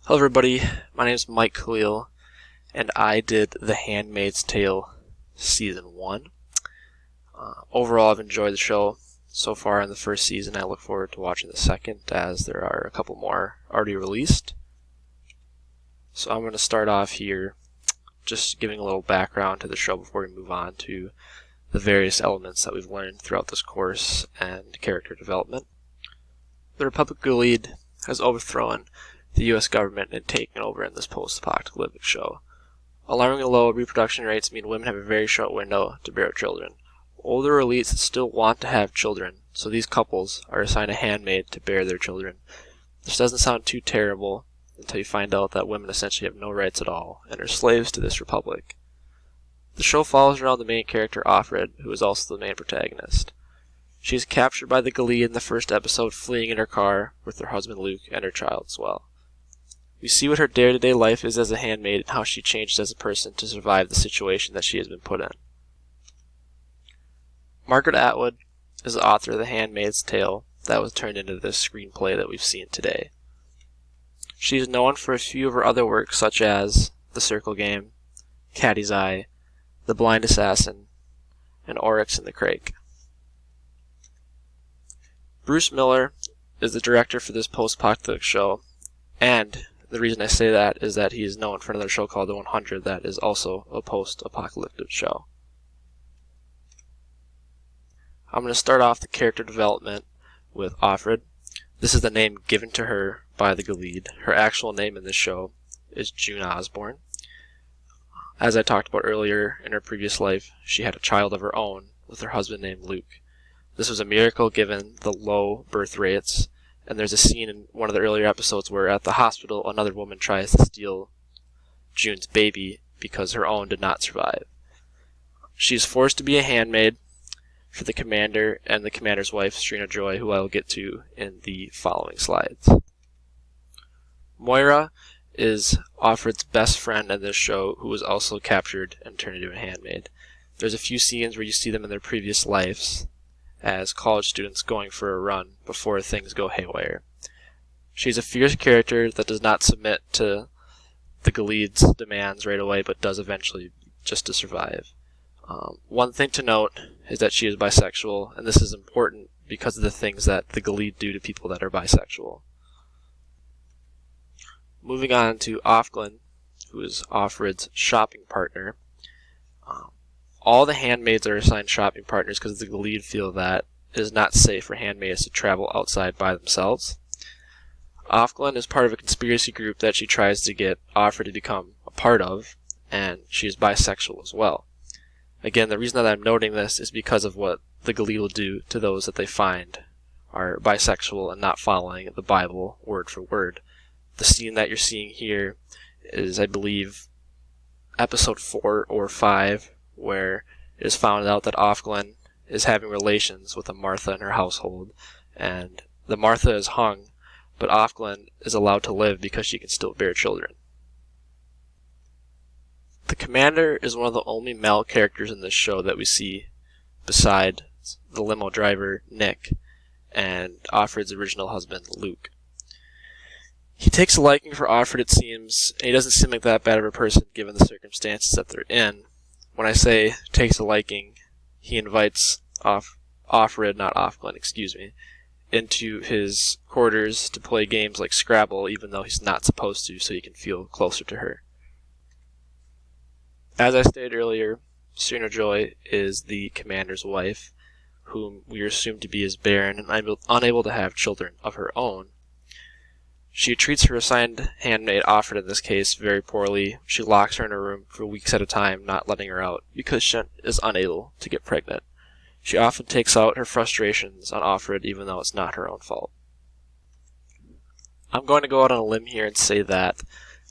Hello everybody, my name is Mike Khalil, and I did The Handmaid's Tale Season 1. Overall, I've enjoyed the show so far in the first season. I look forward to watching the second, as there are a couple more already released. So I'm going to start off here just giving a little background to the show before we move on to the various elements that we've learned throughout this course and character development. The Republic lead has overthrown the U.S. government and taken over in this post-apocalyptic show. Alarmingly low reproduction rates mean women have a very short window to bear children. Older elites still want to have children, so these couples are assigned a handmaid to bear their children. This doesn't sound too terrible until you find out that women essentially have no rights at all and are slaves to this republic. The show follows around the main character Offred, who is also the main protagonist. She is captured by the Gilead in the first episode, fleeing in her car with her husband Luke and her child as well. We see what her day-to-day life is as a handmaid and how she changed as a person to survive the situation that she has been put in. Margaret Atwood is the author of The Handmaid's Tale that was turned into this screenplay that we've seen today. She is known for a few of her other works such as The Circle Game, Catty's Eye, The Blind Assassin, and Oryx and the Crake. Bruce Miller is the director for this post-apocalyptic show, and the reason I say that is that he is known for another show called The 100 that is also a post-apocalyptic show. I'm going to start off the character development with Offred. This is the name given to her by the Gilead. Her actual name in this show is June Osborne. As I talked about earlier, in her previous life, she had a child of her own with her husband named Luke. This was a miracle given the low birth rates. And there's a scene in one of the earlier episodes where at the hospital another woman tries to steal June's baby because her own did not survive. She's forced to be a handmaid for the commander and the commander's wife, Strina Joy, who I will get to in the following slides. Moira is Offred's best friend in this show, who was also captured and turned into a handmaid. There's a few scenes where you see them in their previous lives as college students going for a run before things go haywire. She's a fierce character that does not submit to the Gilead's demands right away, but does eventually, just to survive. One thing to note is that she is bisexual, and this is important because of the things that the Gilead do to people that are bisexual. Moving on to Ofglin, who is Offred's shopping partner. All the handmaids are assigned shopping partners because the Gilead feel that it is not safe for handmaids to travel outside by themselves. Ofglin is part of a conspiracy group that she tries to get Offred to become a part of, and she is bisexual as well. Again, the reason that I'm noting this is because of what the Gilead will do to those that they find are bisexual and not following the Bible word for word. The scene that you're seeing here is, I believe, episode 4 or 5, where it is found out that Ofglin is having relations with a Martha in her household, and the Martha is hung, but Ofglin is allowed to live because she can still bear children. The commander is one of the only male characters in this show that we see beside the limo driver, Nick, and Offred's original husband, Luke. He takes a liking for Offred, it seems, and he doesn't seem like that bad of a person given the circumstances that they're in. When I say takes a liking, he invites Offred, not Ofglin, into his quarters to play games like Scrabble, even though he's not supposed to, so he can feel closer to her. As I stated earlier, Strina Joy is the commander's wife, whom we are assumed to be as barren and unable to have children of her own. She treats her assigned handmaid, Offred in this case, very poorly. She locks her in her room for weeks at a time, not letting her out, because she is unable to get pregnant. She often takes out her frustrations on Offred, even though it's not her own fault. I'm going to go out on a limb here and say that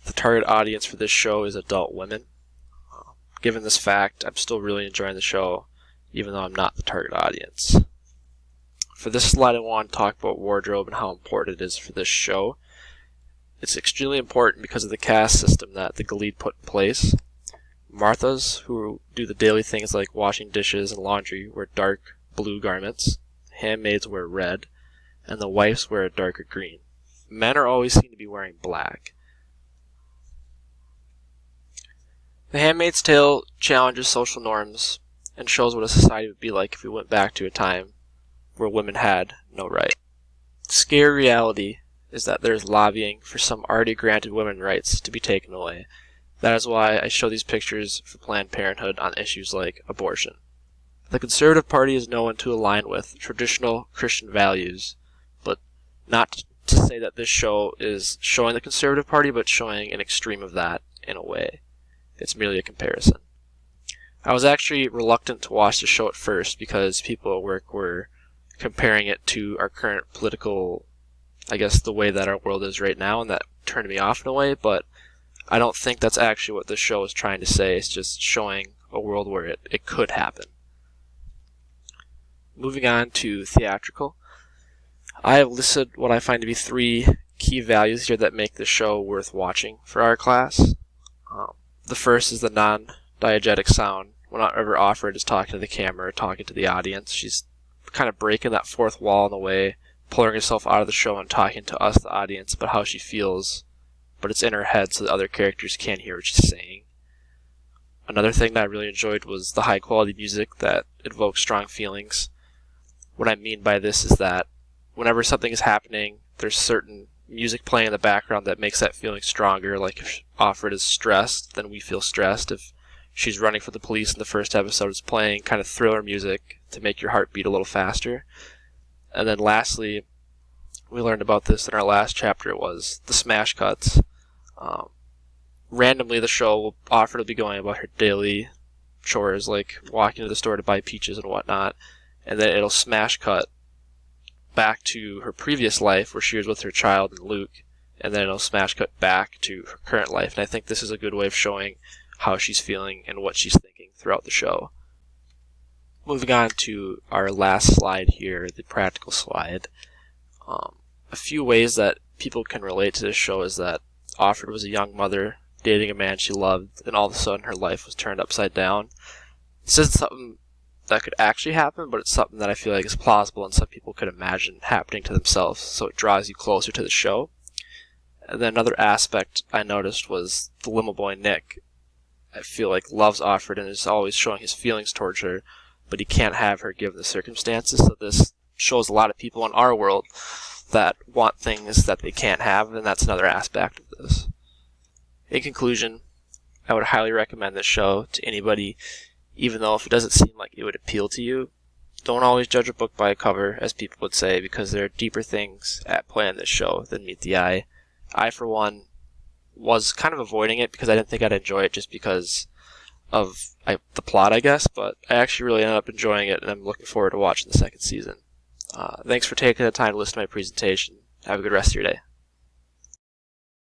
the target audience for this show is adult women. Given this fact, I'm still really enjoying the show, even though I'm not the target audience. For this slide, I want to talk about wardrobe and how important it is for this show. It's extremely important because of the caste system that the Gilead put in place. Marthas, who do the daily things like washing dishes and laundry, wear dark blue garments. Handmaids wear red, and the wives wear a darker green. Men are always seen to be wearing black. The Handmaid's Tale challenges social norms and shows what a society would be like if we went back to a time where women had no right. The scary reality is that there is lobbying for some already granted women rights to be taken away. That is why I show these pictures for Planned Parenthood on issues like abortion. The Conservative Party is known to align with traditional Christian values, but not to say that this show is showing the Conservative Party, but showing an extreme of that in a way. It's merely a comparison. I was actually reluctant to watch the show at first because people at work were comparing it to our current political, I guess, the way that our world is right now, and that turned me off in a way, but I don't think that's actually what the show is trying to say. It's just showing a world where it could happen. Moving on to theatrical. I have listed what I find to be 3 key values here that make the show worth watching for our class. The first is the non-diegetic sound. Whenever Offred is talking to the camera or talking to the audience, she's kind of breaking that fourth wall in a way, pulling herself out of the show and talking to us, the audience, about how she feels, but it's in her head so the other characters can't hear what she's saying. Another thing that I really enjoyed was the high-quality music that evokes strong feelings. What I mean by this is that whenever something is happening, there's certain music playing in the background that makes that feeling stronger. Like if Offred is stressed, then we feel stressed. If she's running for the police in the first episode, it's playing kind of thriller music to make your heart beat a little faster. And then lastly, we learned about this in our last chapter, it was the smash cuts. Randomly, the show, Offred will be going about her daily chores, like walking to the store to buy peaches and whatnot, and then it'll smash cut back to her previous life where she was with her child and Luke, and then it'll smash cut back to her current life. And I think this is a good way of showing how she's feeling and what she's thinking throughout the show. Moving on to our last slide here, the practical slide. A few ways that people can relate to this show is that Offred was a young mother dating a man she loved, and all of a sudden her life was turned upside down. This isn't something that could actually happen, but it's something that I feel like is plausible and some people could imagine happening to themselves, so it draws you closer to the show. And then another aspect I noticed was the limo boy Nick. I feel like loves Offred and is always showing his feelings towards her, but he can't have her given the circumstances, so this shows a lot of people in our world that want things that they can't have, and that's another aspect of this. In conclusion, I would highly recommend this show to anybody, even though if it doesn't seem like it would appeal to you. Don't always judge a book by a cover, as people would say, because there are deeper things at play in this show than meet the eye. I, for one, was kind of avoiding it because I didn't think I'd enjoy it just because of the plot, I guess, but I actually really ended up enjoying it, and I'm looking forward to watching the second season. Thanks for taking the time to listen to my presentation. Have a good rest of your day.